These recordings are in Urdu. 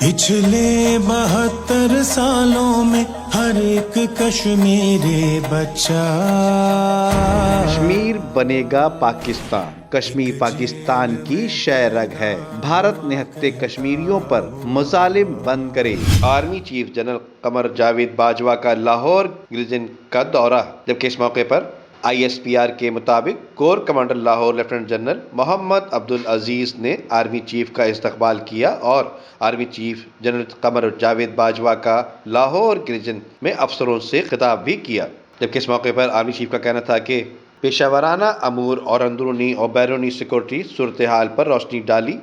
پچھلے 72 سالوں میں ہر ایک کشمیری بچہ کشمیر بنے گا پاکستان، کشمیر پاکستان کی شہ رگ ہے، بھارت نہتے کشمیریوں پر مظالم بند کرے۔ Army chief general Qamar Javed Bajwa کا لاہور ریجن کا دورہ، جبکہ اس موقع پر ISPR کے مطابق corps commander Lahore lieutenant general Muhammad Abdul Aziz نے آرمی چیف کا استقبال کیا اور army chief general Qamar Javed Bajwa کا لاہور ریجن میں افسروں سے خطاب بھی کیا، جبکہ اس موقع پر آرمی چیف کا کہنا تھا کہ پیشہ ورانہ امور اور اندرونی اور بیرونی سیکورٹی صورتحال پر روشنی ڈالی۔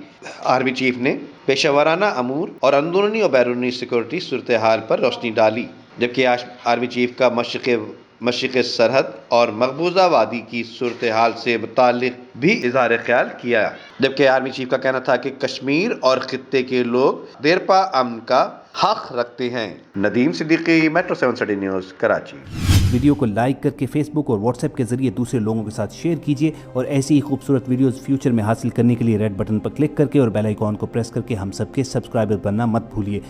آرمی چیف نے پیشہ ورانہ امور اور اندرونی اور بیرونی سیکورٹی صورتحال پر روشنی ڈالی، جبکہ آرمی چیف کا مشرق سرحد اور مقبوضہ وادی کی صورتحال سے متعلق بھی اظہار خیال کیا، جبکہ آرمی چیف کا کہنا تھا کہ کشمیر اور خطے کے لوگ دیرپا امن کا حق رکھتے ہیں۔ Nadeem Siddiqui, metro 7 city news, Karachi. Video کو لائک کر کے فیس بک اور واٹس ایپ کے ذریعے دوسرے لوگوں کے ساتھ شیئر کیجیے اور ایسی ہی خوبصورت ویڈیوز فیوچر میں حاصل کرنے کے لیے ریڈ بٹن پر کلک کر کے اور بیل آئیکن کو پریس کر کے ہم سب کے سبسکرائبر بننا مت بھولیے۔